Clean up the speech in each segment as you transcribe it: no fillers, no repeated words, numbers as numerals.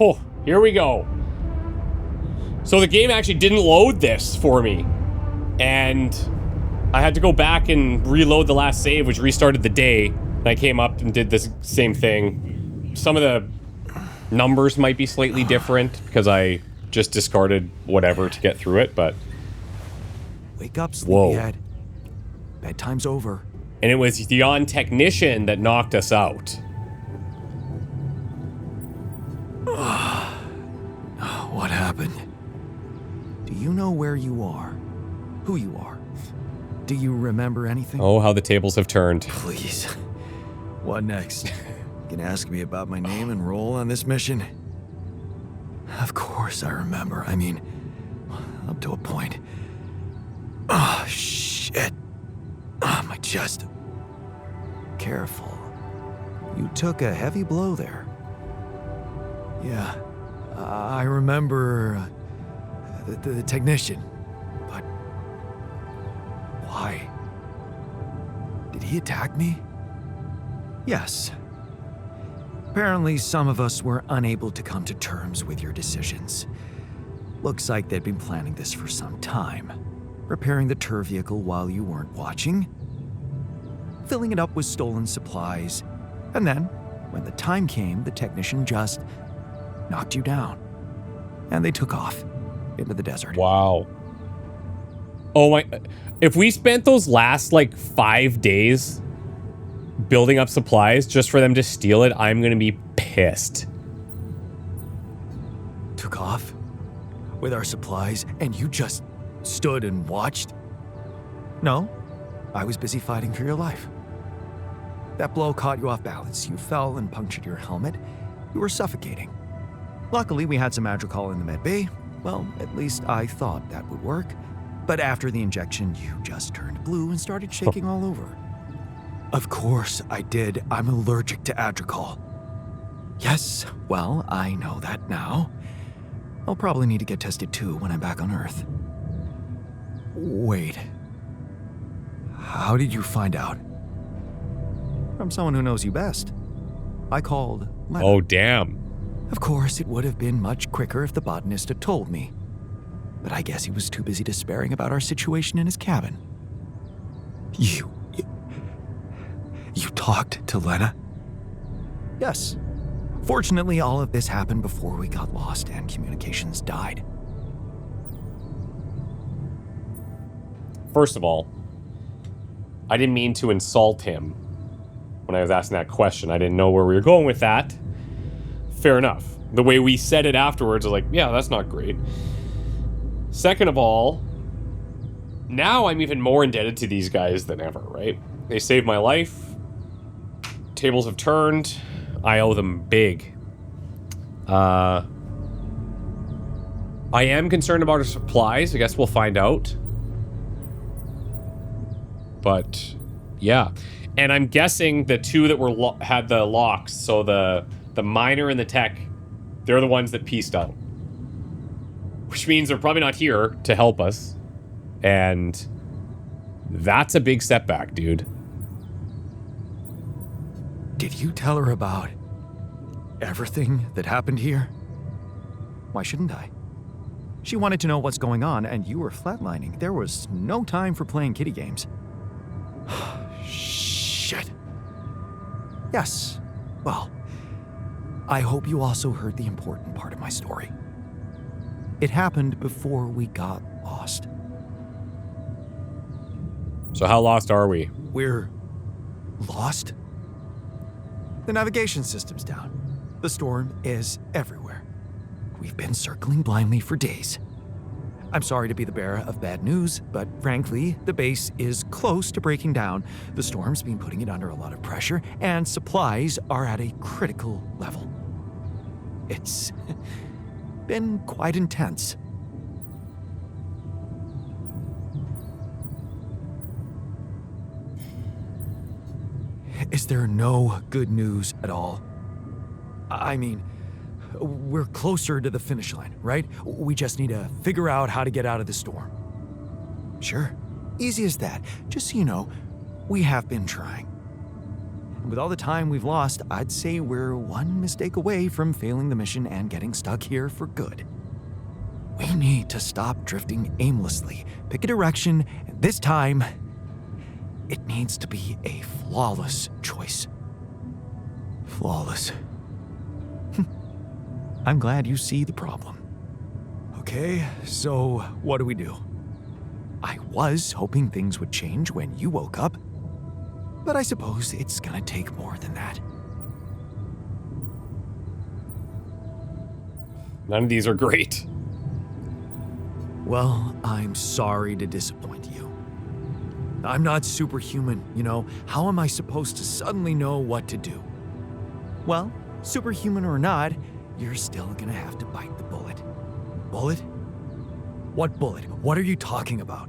Oh, here we go. So the game actually didn't load this for me. And I had to go back and reload the last save, which restarted the day. And I came up and did this same thing. Some of the numbers might be slightly different because I just discarded whatever to get through it, but... Wake up, sleepyhead. Bedtime's over. And it was the Jan technician that knocked us out. What happened? Do you know where you are? Who you are? Do you remember anything? Oh, how the tables have turned. Please. What next? Gonna ask me about my name and role on this mission? Of course I remember. I mean, up to a point. Oh, shit. Oh, my chest. Careful. You took a heavy blow there. Yeah, I remember the technician. But why? Did he attack me? Yes. Apparently, some of us were unable to come to terms with your decisions. Looks like they'd been planning this for some time. Repairing the tour vehicle while you weren't watching. Filling it up with stolen supplies. And then, when the time came, the technician just knocked you down. And they took off into the desert. Wow. Oh my... If we spent those last, 5 days building up supplies just for them to steal it, I'm gonna be pissed. Took off with our supplies, and you just stood and watched? No, I was busy fighting for your life. That blow caught you off balance. You fell and punctured your helmet. You were suffocating. Luckily, we had some Madrigal in the med bay. Well, at least I thought that would work. But after the injection, you just turned blue and started shaking all over. Of course I did. I'm allergic to Adrical. Yes, well, I know that now. I'll probably need to get tested too when I'm back on Earth. Wait. How did you find out? From someone who knows you best. I called Leonard. Oh, damn. Of course, it would have been much quicker if the botanist had told me. But I guess he was too busy despairing about our situation in his cabin. You talked to Lena? Yes. Fortunately, all of this happened before we got lost and communications died. First of all, I didn't mean to insult him when I was asking that question. I didn't know where we were going with that. Fair enough. The way we said it afterwards, I was like, yeah, that's not great. Second of all, now I'm even more indebted to these guys than ever, right? They saved my life. Tables have turned. I owe them big. I am concerned about our supplies. I guess we'll find out. But, yeah. And I'm guessing the two that were had the locks, so the miner and the tech, they're the ones that pieced out. Which means they're probably not here to help us. And that's a big setback, dude. Did you tell her about everything that happened here? Why shouldn't I? She wanted to know what's going on, and you were flatlining. There was no time for playing kiddie games. Shit. Yes. Well, I hope you also heard the important part of my story. It happened before we got lost. So how lost are we? We're lost? The navigation system's down. The storm is everywhere. We've been circling blindly for days. I'm sorry to be the bearer of bad news, but frankly, the base is close to breaking down. The storm's been putting it under a lot of pressure, and supplies are at a critical level. It's been quite intense. Is there no good news at all? I mean, we're closer to the finish line, right? We just need to figure out how to get out of the storm. Sure, easy as that. Just so you know, we have been trying. with all the time we've lost, I'd say we're one mistake away from failing the mission and getting stuck here for good. We need to stop drifting aimlessly, pick a direction, and this time, it needs to be a flawless choice. Flawless. I'm glad you see the problem. Okay, so what do we do? I was hoping things would change when you woke up, but I suppose it's gonna take more than that. None of these are great. Well, I'm sorry to disappoint you. I'm not superhuman, you know. How am I supposed to suddenly know what to do? Well, superhuman or not, you're still gonna have to bite the bullet. Bullet? What bullet? What are you talking about?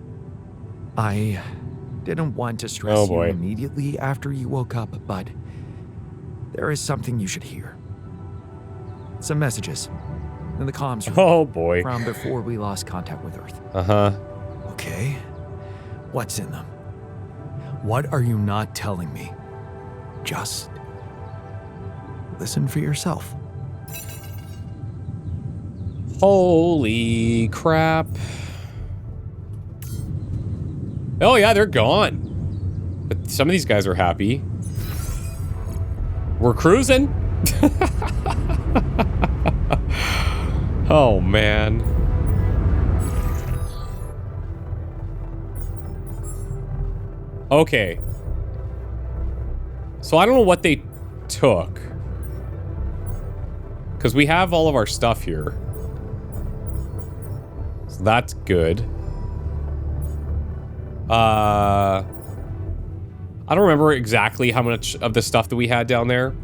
I didn't want to stress you immediately after you woke up, but there is something you should hear. Some messages in the comms room. Oh boy. From before we lost contact with Earth. Uh-huh. Okay. What's in them? What are you not telling me? Just listen for yourself. Holy crap. Oh yeah, they're gone. But some of these guys are happy. We're cruising. Oh man. Okay. So I don't know what they took. Because we have all of our stuff here. So that's good. I don't remember exactly how much of the stuff that we had down there.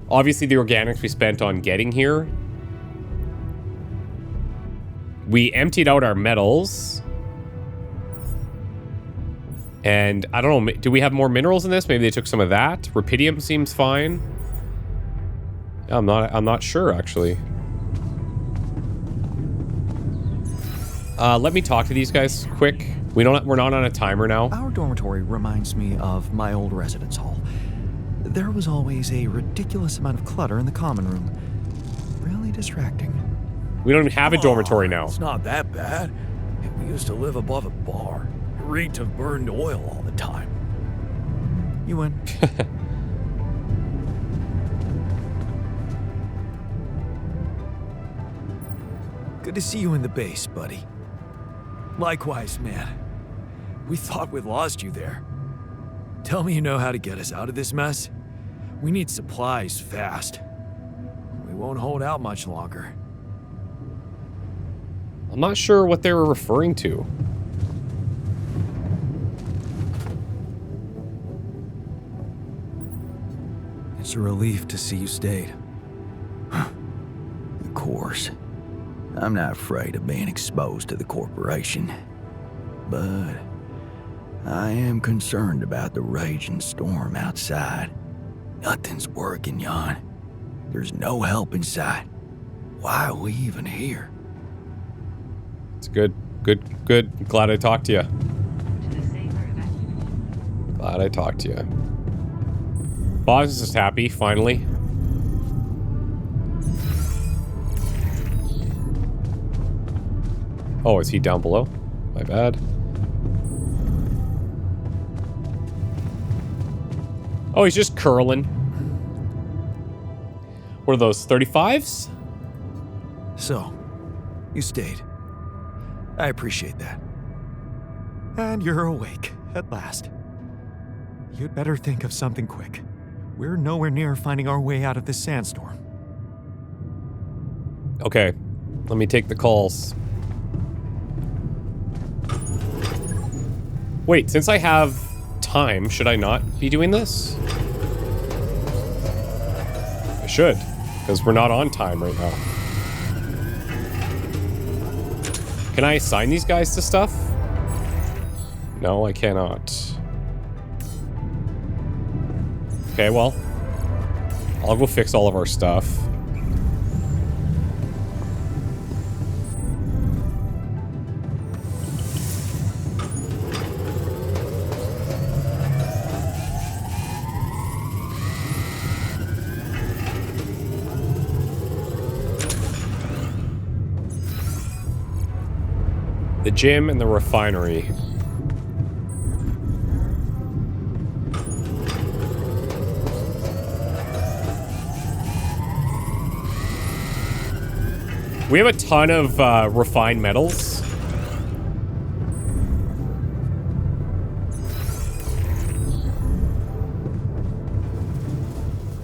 Obviously, the organics we spent on getting here. We emptied out our metals. And I don't know, do we have more minerals in this? Maybe they took some of that. Rupidium seems fine. I'm not sure actually. Let me talk to these guys quick. We're not on a timer now. Our dormitory reminds me of my old residence hall. There was always a ridiculous amount of clutter in the common room. Really distracting. We don't even have a dormitory now. It's not that bad. We used to live above a bar. It reeked of burned oil all the time. You win. Good to see you in the base, buddy. Likewise, man. We thought we'd lost you there. Tell me you know how to get us out of this mess. We need supplies fast. We won't hold out much longer. I'm not sure what they were referring to. It's a relief to see you stayed. Of course. I'm not afraid of being exposed to the corporation. But I am concerned about the raging storm outside. Nothing's working, Jan. There's no help in sight. Why are we even here? It's good. Glad I talked to you. Glad I talked to you. Boss is just happy, finally. Oh, is he down below? My bad. Oh, he's just curling. What are those, 35s? So, you stayed. I appreciate that. And you're awake, at last. You'd better think of something quick. We're nowhere near finding our way out of this sandstorm. Okay, let me take the calls. Wait, since I have time, should I not be doing this? I should, because we're not on time right now. Can I assign these guys to stuff? No, I cannot. Okay, well, I'll go fix all of our stuff. The gym and the refinery. We have a ton of refined metals.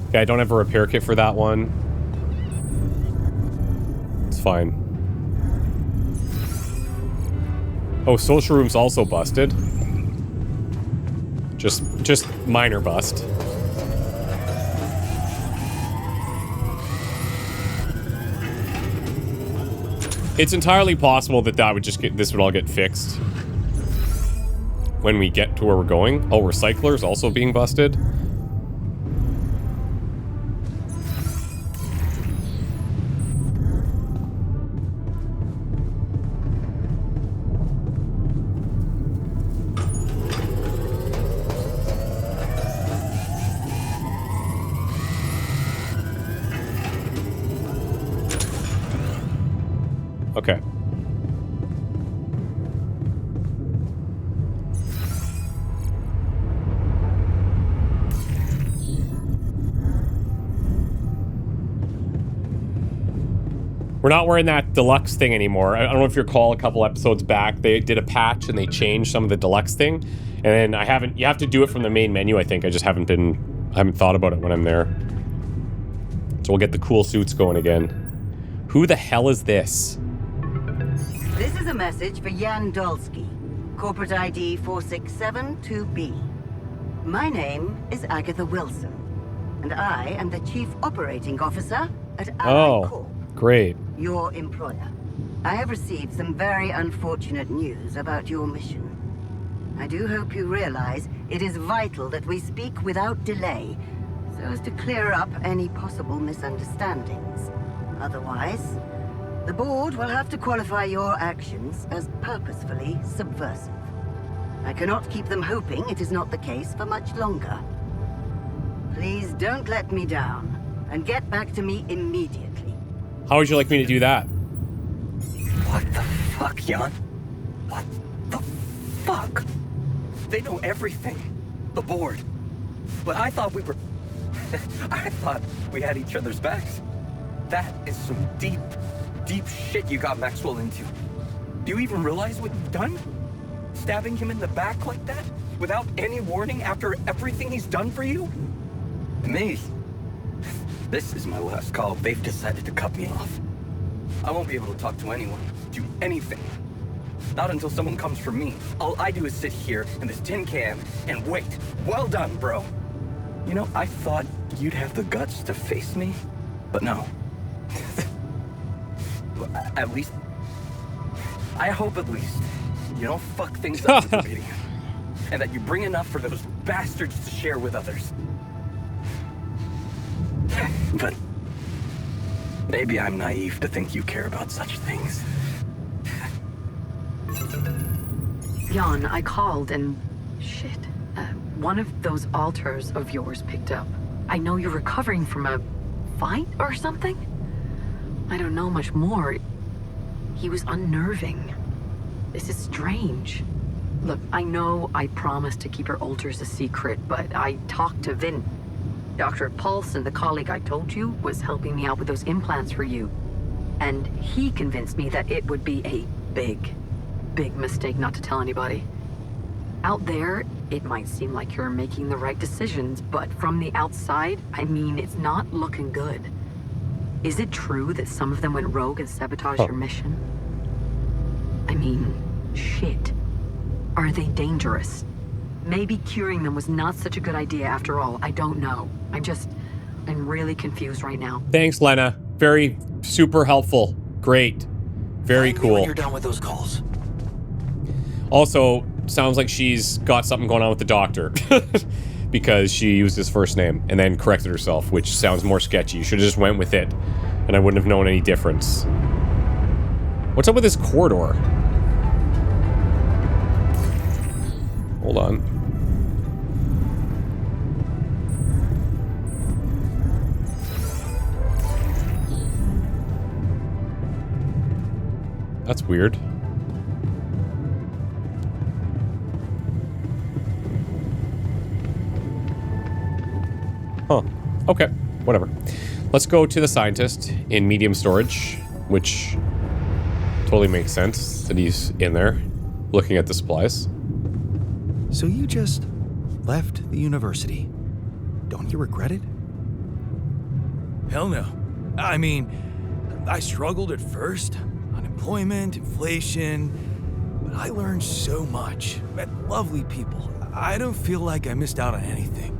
Okay, I don't have a repair kit for that one. It's fine. Oh, social room's also busted. Just minor bust. It's entirely possible that this would all get fixed when we get to where we're going. Oh, recycler's also being busted. Okay. We're not wearing that deluxe thing anymore. I don't know if you recall a couple episodes back, they did a patch and they changed some of the deluxe thing. And then you have to do it from the main menu, I think. I haven't thought about it when I'm there. So we'll get the cool suits going again. Who the hell is this? This is a message for Jan Dolski, corporate ID 4672B. My name is Agatha Wilson, and I am the Chief Operating Officer at Allied Corp, great. your employer. I have received some very unfortunate news about your mission. I do hope you realize it is vital that we speak without delay, so as to clear up any possible misunderstandings. Otherwise, the board will have to qualify your actions as purposefully subversive. I cannot keep them hoping it is not the case for much longer. Please don't let me down, and get back to me immediately. How would you like me to do that? What the fuck, Jan? What the fuck? They know everything. The board. But I thought we were... I thought we had each other's backs. That is some deep shit you got Maxwell into. Do you even realize what you've done? Stabbing him in the back like that? Without any warning after everything he's done for you? Me? This is my last call. They've decided to cut me off. I won't be able to talk to anyone, do anything. Not until someone comes for me. All I do is sit here in this tin can and wait. Well done, bro. You know, I thought you'd have the guts to face me, but no. At least, I hope at least, you don't fuck things up with the meeting. And that you bring enough for those bastards to share with others. But maybe I'm naive to think you care about such things. Jan, I called and... shit. One of those altars of yours picked up. I know you're recovering from a fight or something? I don't know much more. He was unnerving. This is strange. Look, I know I promised to keep your altars a secret, but I talked to Vin. Dr. Paulson, the colleague I told you, was helping me out with those implants for you. And he convinced me that it would be a big mistake not to tell anybody. Out there, it might seem like you're making the right decisions, but from the outside, I mean, it's not looking good. Is it true that some of them went rogue and sabotaged your mission? I mean, shit. Are they dangerous? Maybe curing them was not such a good idea after all. I don't know. I'm really confused right now. Thanks, Lena. Very super helpful. Great. Very Find me when cool. you're done with those calls. Also, sounds like she's got something going on with the doctor. Because she used his first name and then corrected herself, which sounds more sketchy. You should have just went with it, and I wouldn't have known any difference. What's up with this corridor? Hold on. That's weird. Huh. Okay. Whatever. Let's go to the scientist in medium storage, which totally makes sense that he's in there looking at the supplies. So you just left the university. Don't you regret it? Hell no. I mean, I struggled at first. Unemployment, inflation. But I learned so much. Met lovely people. I don't feel like I missed out on anything.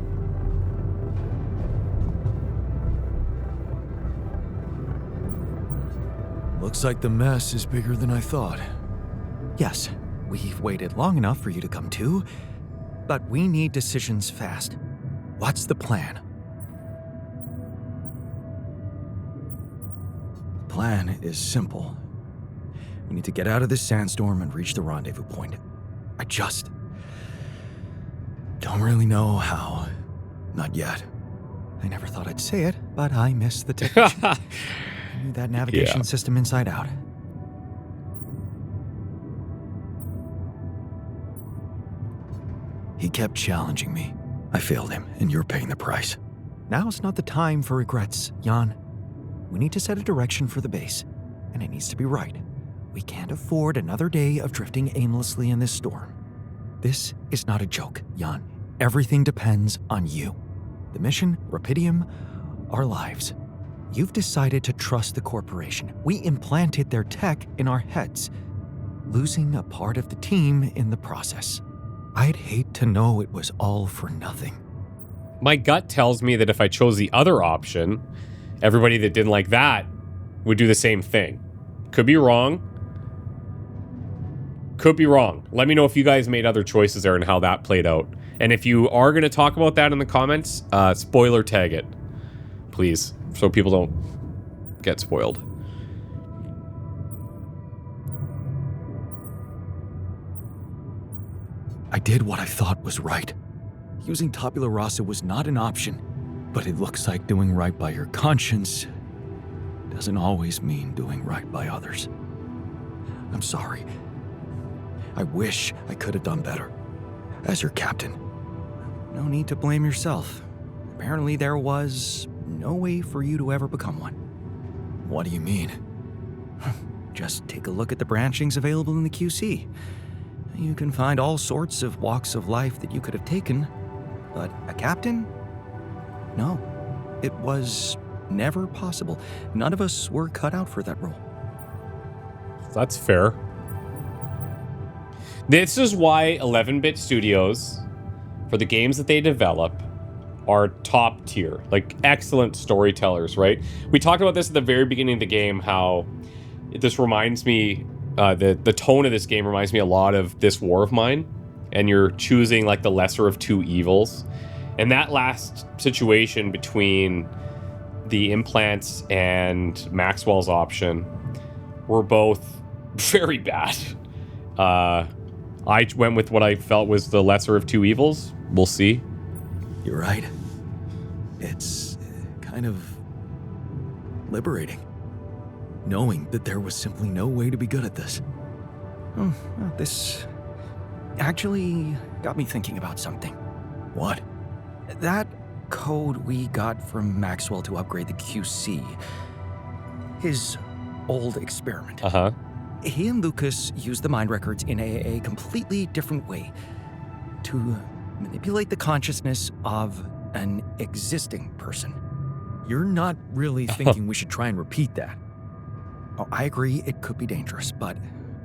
Looks like the mess is bigger than I thought. Yes, we've waited long enough for you to come to, but we need decisions fast. What's the plan? The plan is simple. We need to get out of this sandstorm and reach the rendezvous point. I just don't really know how. Not yet. I never thought I'd say it, but I miss the technician. I knew that navigation system inside out. He kept challenging me. I failed him, and you're paying the price. Now's not the time for regrets, Jan. We need to set a direction for the base, and it needs to be right. We can't afford another day of drifting aimlessly in this storm. This is not a joke, Jan. Everything depends on you. The mission, Rapidium, our lives. You've decided to trust the corporation. We implanted their tech in our heads, losing a part of the team in the process. I'd hate to know it was all for nothing. My gut tells me that if I chose the other option, everybody that didn't like that would do the same thing. Could be wrong. Could be wrong. Let me know if you guys made other choices there and how that played out. And if you are going to talk about that in the comments, spoiler tag it, please, so people don't get spoiled. I did what I thought was right. Using tabula rasa was not an option, but it looks like doing right by your conscience doesn't always mean doing right by others. I'm sorry. I wish I could have done better. As your captain, no need to blame yourself. Apparently there was no way for you to ever become one. What do you mean? Just take a look at the branchings available in the QC. You can find all sorts of walks of life that you could have taken, but a captain? No, it was never possible. None of us were cut out for that role. That's fair. This is why 11-bit studios, for the games that they develop, are top tier. Like, excellent storytellers, right? We talked about this at the very beginning of the game, how this reminds me, the tone of this game reminds me a lot of This War of Mine, and you're choosing, like, the lesser of two evils. And that last situation between the implants and Maxwell's option were both very bad. I went with what I felt was the lesser of two evils. We'll see. You're right. It's kind of liberating, knowing that there was simply no way to be good at this. Oh, well, this actually got me thinking about something. What? That code we got from Maxwell to upgrade the QC. His old experiment. Uh-huh. He and Lucas used the mind records in a completely different way to manipulate the consciousness of an existing person. You're not really thinking we should try and repeat that. Oh, I agree it could be dangerous, but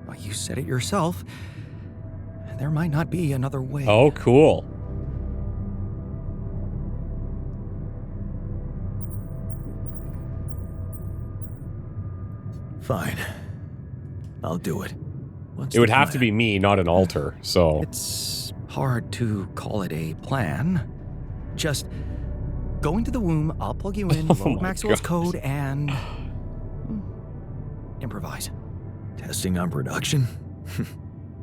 well, you said it yourself. There might not be another way. Oh, cool. Fine. I'll do it. It would have to be me, not an alter, so... It's hard to call it a plan. Just go into the womb, I'll plug you in, load Maxwell's code, and... improvise. Testing on production?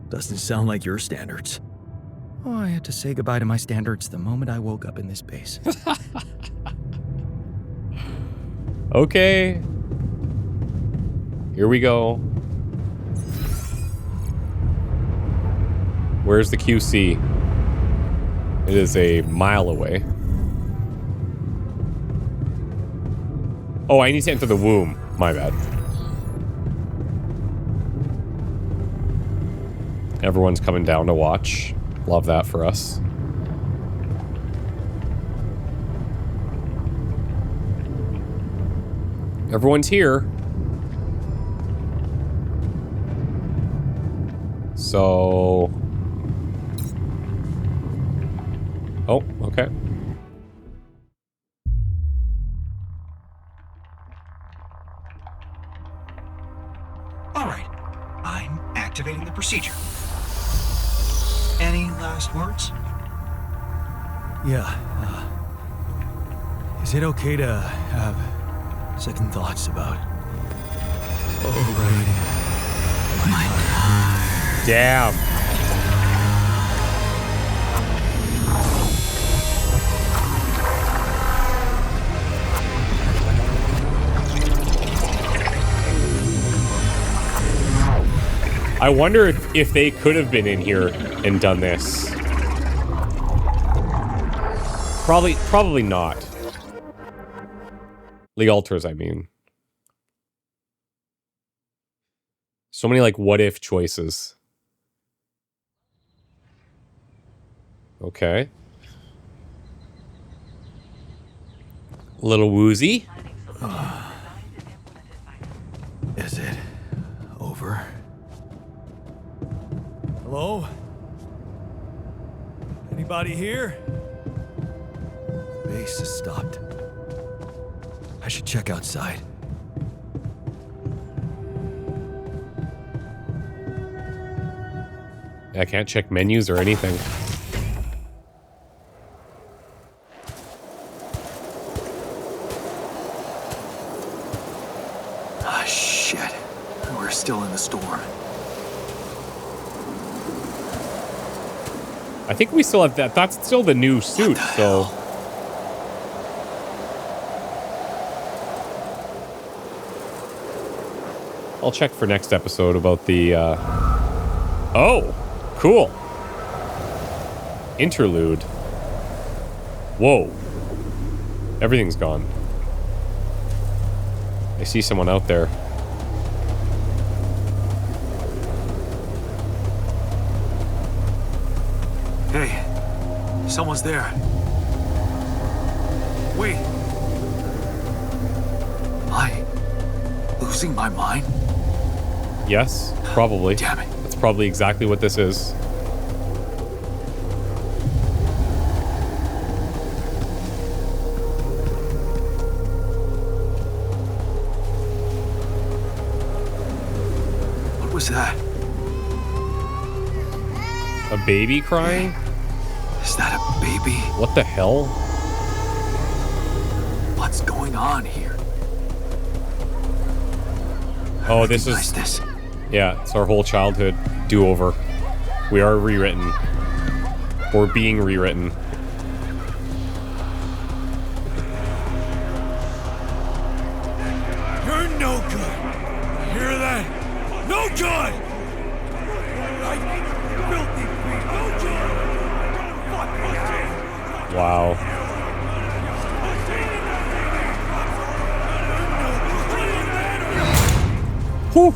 Doesn't sound like your standards. Oh, I had to say goodbye to my standards the moment I woke up in this base. Okay. Here we go. Where's the QC? It is a mile away. Oh, I need to enter the womb. My bad. Everyone's coming down to watch. Love that for us. Everyone's here. So... Oh, okay. All right. I'm activating the procedure. Any last words? Yeah, is it okay to have second thoughts about overriding my time? Damn. I wonder if they could have been in here and done this. Probably not. The altars, I mean. So many, like, what-if choices. Okay. A little woozy. Is it over? Hello? Anybody here? The base has stopped. I should check outside. I can't check menus or anything. Ah, shit. We're still in the storm. I think we still have that. That's still the new suit, so... Hell? I'll check for next episode about the, Oh! Cool! Interlude. Whoa. Everything's gone. I see someone out there. Hey, someone's there. Wait. Am I losing my mind? Yes, probably. Damn it. That's probably exactly what this is. What was that? A baby crying? Is that a baby? What the hell? What's going on here? Oh, this is... Recognize this. Yeah, it's our whole childhood do-over. We are rewritten. Or being rewritten. You're no good. Hear that? No good! Filthy beast. No good! Wow. Whew.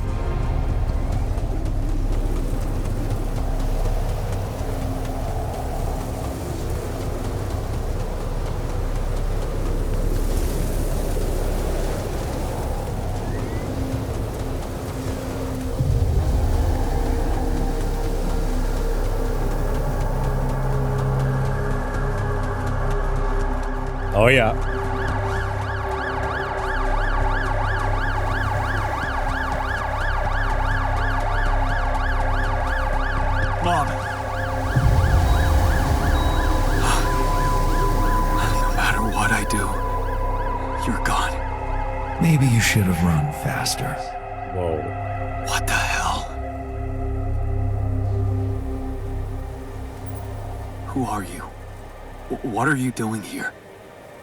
Oh, yeah. Mom. No matter what I do, you're gone. Maybe you should have run faster. Whoa. What the hell? Who are you? What are you doing here?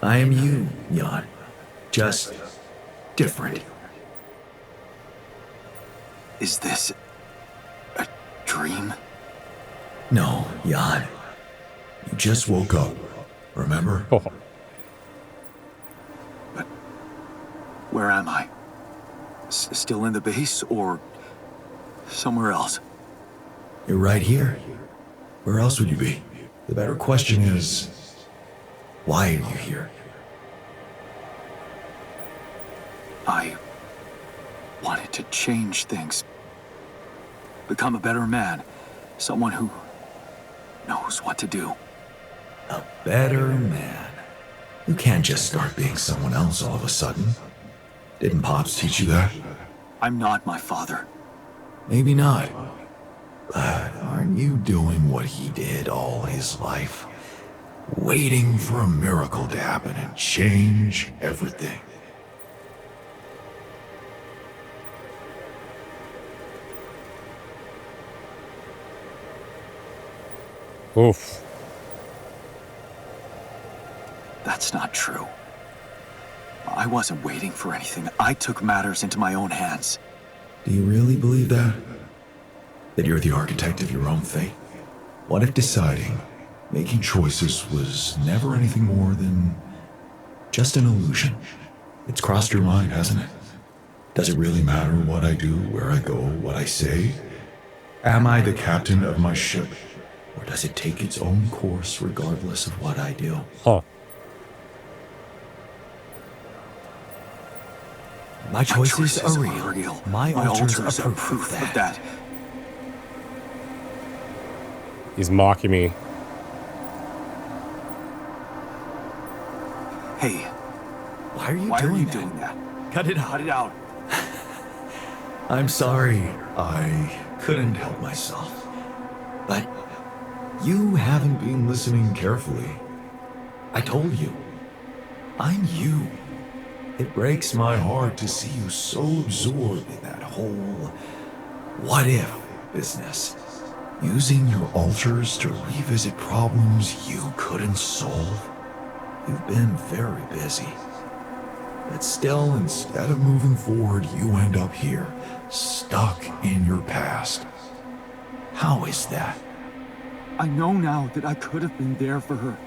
I am you, Jan. Just different. Is this a dream? No, Jan. You just woke up. Remember? Oh. Where am I? Still in the base or somewhere else? You're right here. Where else would you be? The better question is, why are you here? I wanted to change things. Become a better man. Someone who knows what to do. A better man. You can't just start being someone else all of a sudden. Didn't Pops teach you that? I'm not my father. Maybe not. But aren't you doing what he did all his life? Waiting for a miracle to happen and change everything. Oof. That's not true. I wasn't waiting for anything. I took matters into my own hands. Do you really believe that? That you're the architect of your own fate? What if deciding, making choices was never anything more than just an illusion? It's crossed your mind, hasn't it? Does it really matter what I do, where I go, what I say? Am I the captain of my ship? Or does it take its own course regardless of what I do? Huh. My choices are real. My altars are proof of that. He's mocking me. Hey, Why are you doing that? Cut it out. Cut it out. I'm sorry. I couldn't help myself. But you haven't been listening carefully. I told you. I'm you. It breaks my heart to see you so absorbed in that whole what-if business. Using your altars to revisit problems you couldn't solve. You've been very busy. But still, instead of moving forward, you end up here, stuck in your past. How is that? I know now that I could have been there for her.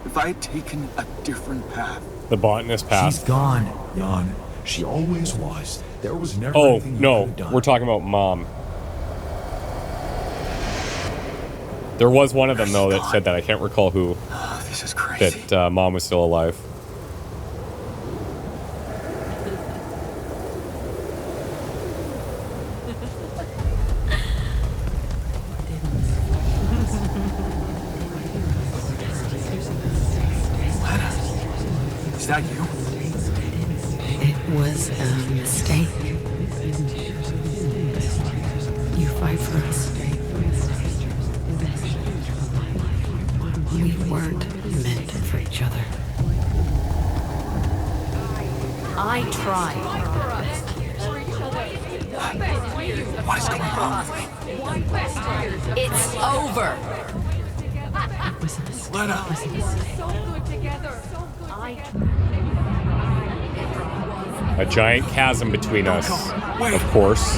If I had taken a different path. The botanist path. She's gone, Jan. She always was. There was never Oh, anything you no. could have done. We're talking about Mom. There was one of them, though, that said that. I can't recall who. Oh, this is crazy. That Mom was still alive. Is that you? It was a mistake. You fight for us. We weren't meant for each other. I tried. What is going on with me? It's over. A giant chasm between us, of course.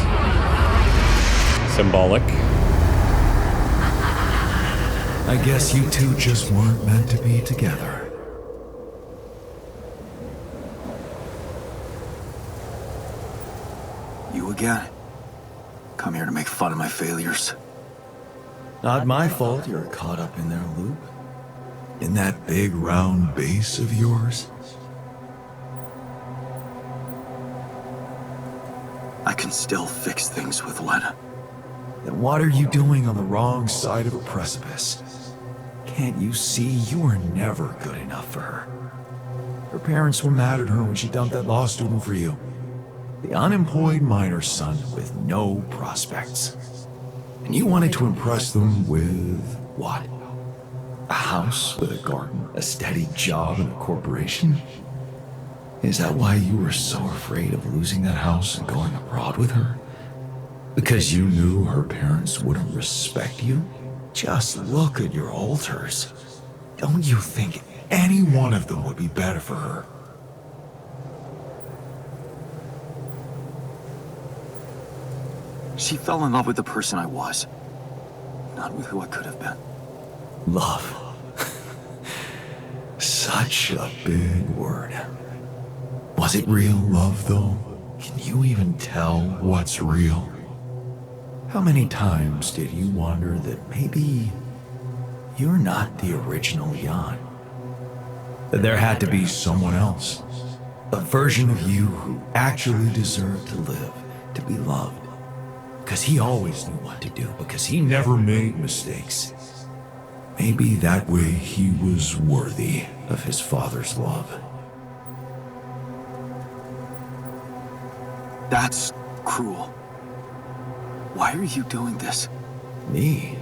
Symbolic. I guess you two just weren't meant to be together. You again? Come here to make fun of my failures. Not my fault you're caught up in their loop. In that big round base of yours. I can still fix things with Lena. Then what are you doing on the wrong side of a precipice? Can't you see you were never good enough for her? Her parents were mad at her when she dumped that law student for you. The unemployed miner's son with no prospects. And you wanted to impress them with what? A house with a garden, a steady job, and a corporation? Is that why you were so afraid of losing that house and going abroad with her? Because you knew her parents wouldn't respect you? Just look at your altars. Don't you think any one of them would be better for her? She fell in love with the person I was, not with who I could have been. Love. Such a big word. Was it real love, though? Can you even tell what's real? How many times did you wonder that maybe you're not the original Jan? That there had to be someone else, a version of you who actually deserved to live, to be loved. Because he always knew what to do, because he never made mistakes. Maybe that way he was worthy of his father's love. That's cruel. Why are you doing this? Me?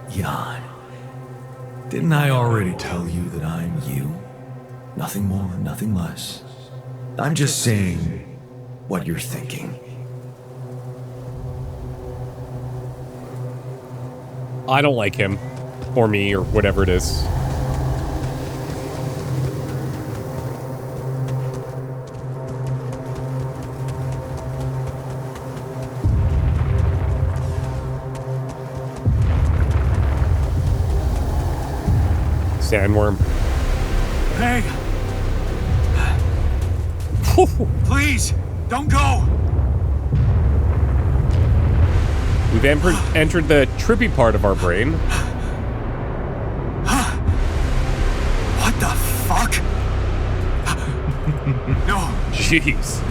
Jan. Didn't I already tell you that I'm you? Nothing more, nothing less. I'm just saying what you're thinking. I don't like him. Or me, or whatever it is. Sandworm. Hey! Please, don't go! We've entered the trippy part of our brain. What the fuck? No. Jeez.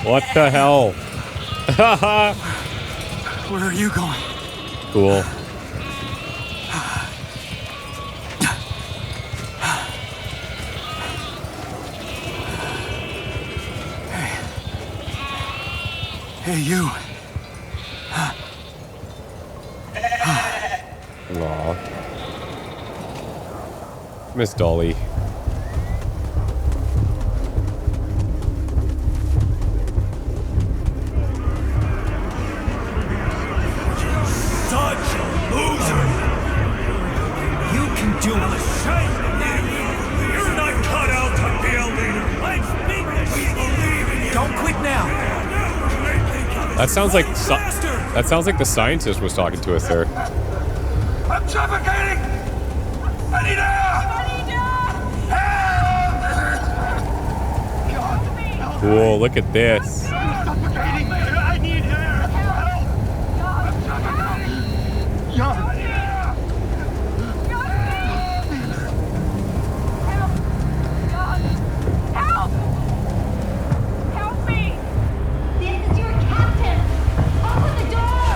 What the hell? Where are you going? Cool. Hey, you. Aw. Miss Dolly. Such a loser! You can do it. You're not cut out to be a leader. We believe in you. Don't quit now. That sounds like the scientist was talking to us there. I'm suffocating! I need air! Help! Cool, look at this. I'm suffocating! I need air! Help! I'm suffocating! Jan! Help! Help me! This is your captain! Open the door!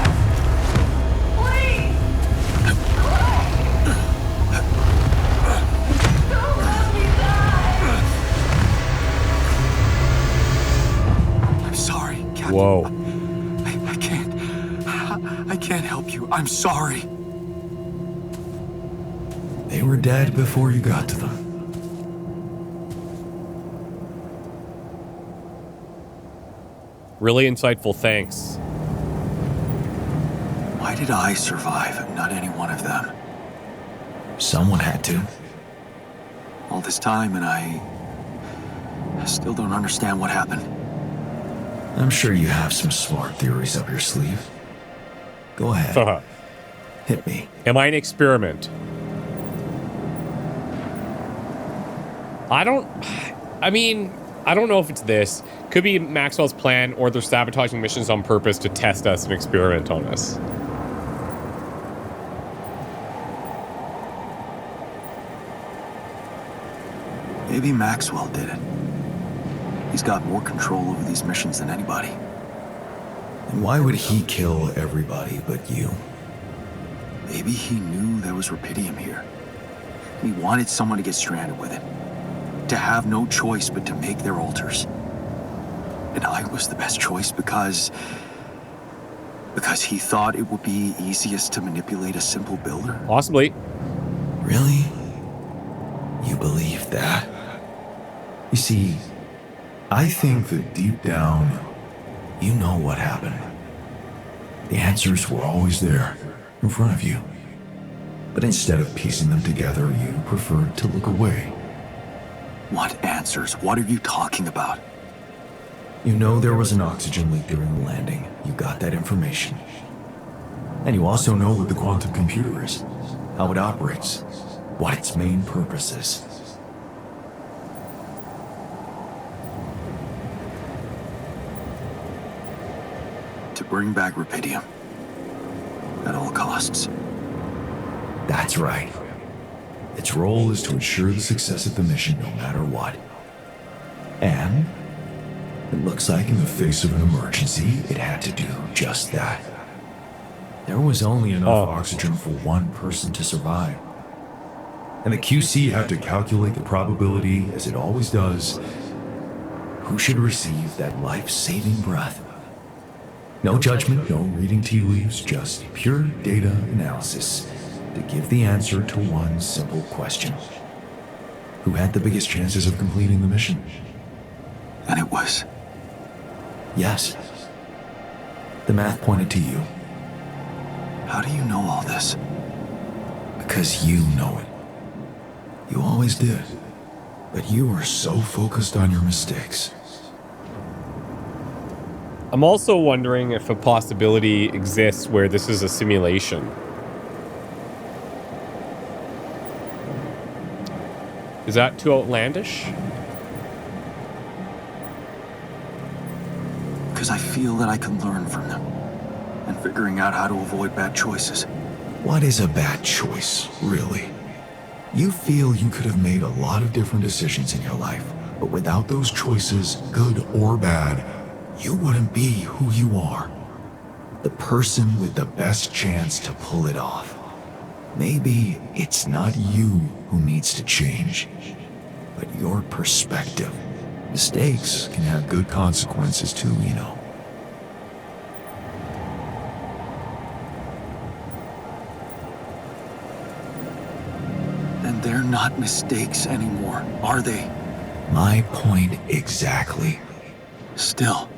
Please! Don't let me die! I'm sorry, Captain. Whoa. I can't help you. I'm sorry. They were dead before you got to them. Really insightful, thanks. Why did I survive and not any one of them? Someone had to. All this time and I still don't understand what happened. I'm sure you have some smart theories up your sleeve. Go ahead. Hit me. Am I an experiment? I don't know if it's this. Could be Maxwell's plan, or they're sabotaging missions on purpose to test us and experiment on us. Maybe Maxwell did it. He's got more control over these missions than anybody. And why would he kill everybody but you? Maybe he knew there was rubidium here. He wanted someone to get stranded with it. To have no choice but to make their altars. And I was the best choice because he thought it would be easiest to manipulate a simple builder. Possibly. Really? You believe that? You see, I think that deep down, you know what happened. The answers were always there, in front of you. But instead of piecing them together, you preferred to look away. What answers? What are you talking about? You know there was an oxygen leak during the landing. You got that information. And you also know what the quantum computer is, how it operates, what its main purpose is. To bring back Rapidium. At all costs. That's right. Its role is to ensure the success of the mission no matter what. And it looks like in the face of an emergency, it had to do just that. There was only enough oxygen for one person to survive. And the QC had to calculate the probability, as it always does, who should receive that life-saving breath. No judgment, no reading tea leaves, just pure data analysis to give the answer to one simple question. Who had the biggest chances of completing the mission? And it was... Yes. The math pointed to you. How do you know all this? Because you know it. You always did. But you were so focused on your mistakes. I'm also wondering if a possibility exists where this is a simulation. Is that too outlandish? Because I feel that I can learn from them. And figuring out how to avoid bad choices. What is a bad choice, really? You feel you could have made a lot of different decisions in your life, but without those choices, good or bad, you wouldn't be who you are. The person with the best chance to pull it off. Maybe it's not you who needs to change, but your perspective. Mistakes can have good consequences too, you know. And they're not mistakes anymore, are they? My point exactly. Still,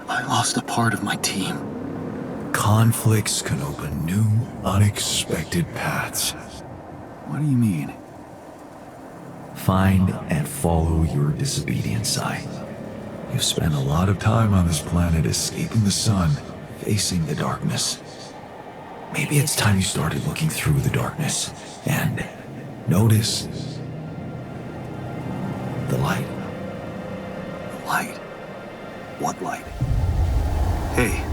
I lost a part of my team. Conflicts can open new, unexpected paths. What do you mean? Find and follow your disobedience, I. You've spent a lot of time on this planet escaping the sun, facing the darkness. Maybe it's time you started looking through the darkness and notice the light. Light? What light? Hey.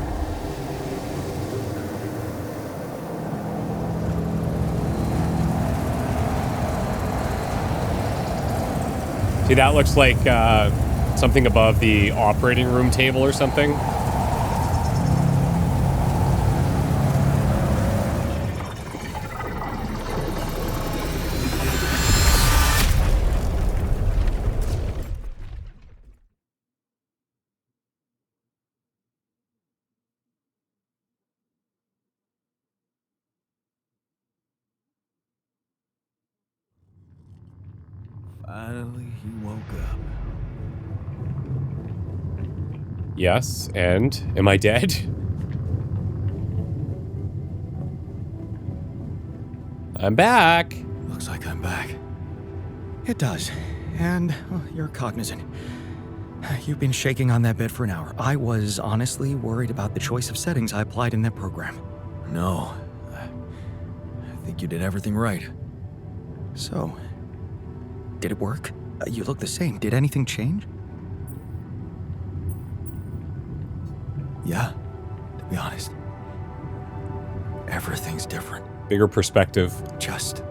See, that looks like something above the operating room table or something. Finally, he woke up. Yes, and am I dead? I'm back. Looks like I'm back. It does. And you're cognizant. You've been shaking on that bed for an hour. I was honestly worried about the choice of settings I applied in that program. No. I think you did everything right. So, did it work? You look the same. Did anything change? Yeah, to be honest. Everything's different. Bigger perspective. Just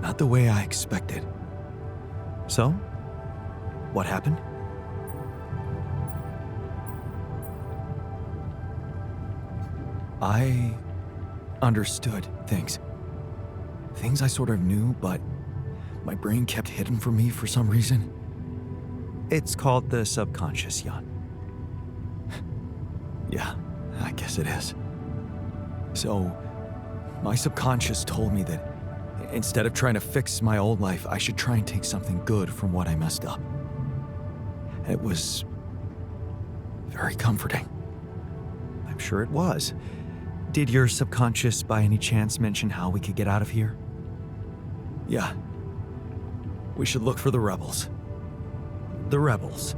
not the way I expected. So, what happened? I understood things. Things I sort of knew, but my brain kept hidden from me for some reason. It's called the subconscious, Jan. Yeah, I guess it is. So, my subconscious told me that instead of trying to fix my old life, I should try and take something good from what I messed up. It was very comforting. I'm sure it was. Did your subconscious by any chance mention how we could get out of here? Yeah. We should look for the rebels. The rebels.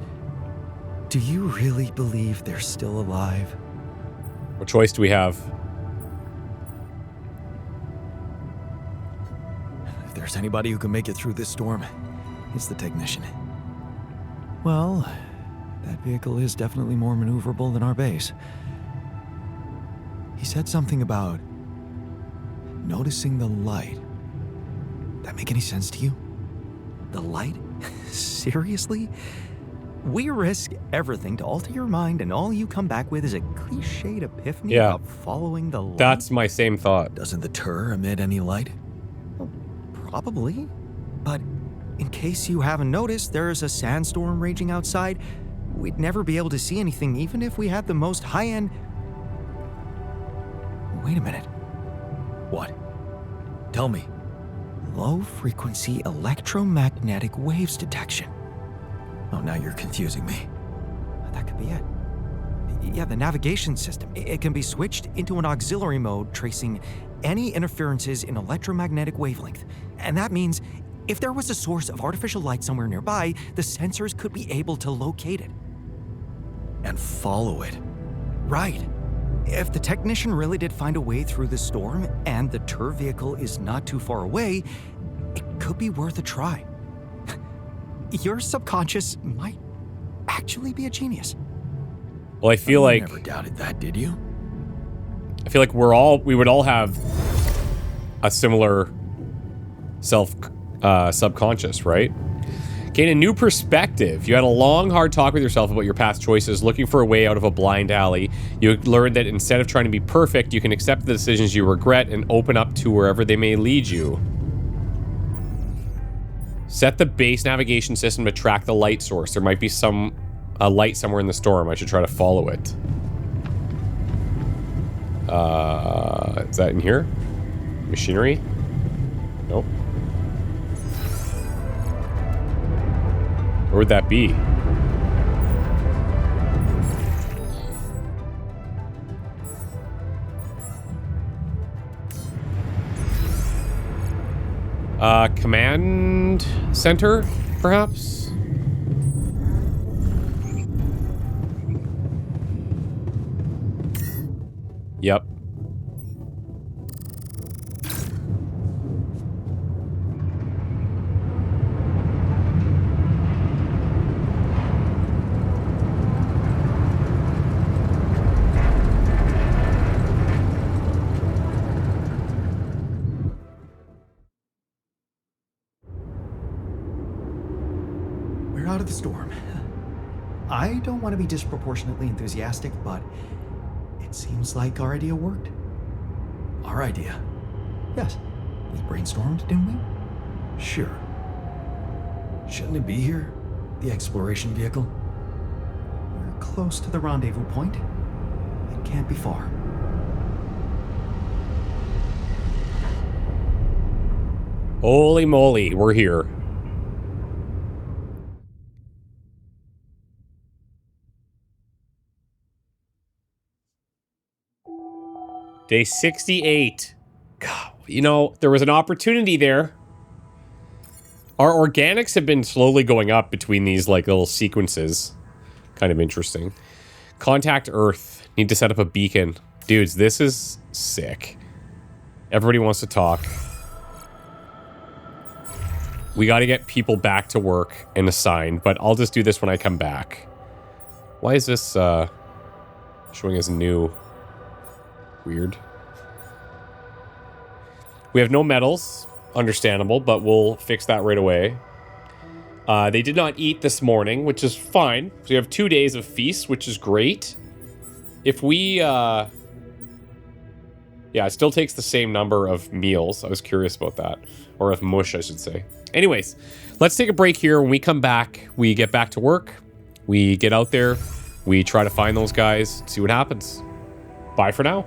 Do you really believe they're still alive? What choice do we have? If there's anybody who can make it through this storm, it's the technician. Well, that vehicle is definitely more maneuverable than our base. He said something about noticing the light. That make any sense to you? The light? Seriously? We risk everything to alter your mind, and all you come back with is a cliched epiphany about following the light? That's my same thought. Doesn't the Tur emit any light? Well, probably. But in case you haven't noticed, there's a sandstorm raging outside. We'd never be able to see anything, even if we had the most high-end... Wait a minute. What? Tell me. Low-frequency electromagnetic waves detection. Oh, now you're confusing me. That could be it. Yeah, the navigation system. It can be switched into an auxiliary mode, tracing any interferences in electromagnetic wavelength. And that means if there was a source of artificial light somewhere nearby, the sensors could be able to locate it. And follow it. Right. If the technician really did find a way through the storm, and the Tur vehicle is not too far away, it could be worth a try. Your subconscious might actually be a genius. Well, I feel like... never doubted that, did you? I feel like we would all have a similar subconscious, right? Gain a new perspective. You had a long, hard talk with yourself about your past choices, looking for a way out of a blind alley. You learned that instead of trying to be perfect, you can accept the decisions you regret and open up to wherever they may lead you. Set the base navigation system to track the light source. There might be a light somewhere in the storm. I should try to follow it. Is that in here? Machinery? Nope. Where would that be? Command center, perhaps? Yep. Out of the storm. I don't want to be disproportionately enthusiastic, but it seems like our idea worked. Our idea? Yes. We brainstormed, didn't we? Sure. Shouldn't it be here? The exploration vehicle? We're close to the rendezvous point. It can't be far. Holy moly, we're here. Day 68. God, you know, there was an opportunity there. Our organics have been slowly going up between these, like, little sequences. Kind of interesting. Contact Earth. Need to set up a beacon. Dudes, this is sick. Everybody wants to talk. We got to get people back to work and assigned, but I'll just do this when I come back. Why is this, showing as new? Weird. We have no medals. Understandable, but we'll fix that right away. They did not eat this morning, which is fine. So we have 2 days of feast, which is great. If we, yeah, it still takes the same number of meals. I was curious about that. Or of mush, I should say. Anyways, let's take a break here. When we come back, we get back to work. We get out there. We try to find those guys, see what happens. Bye for now.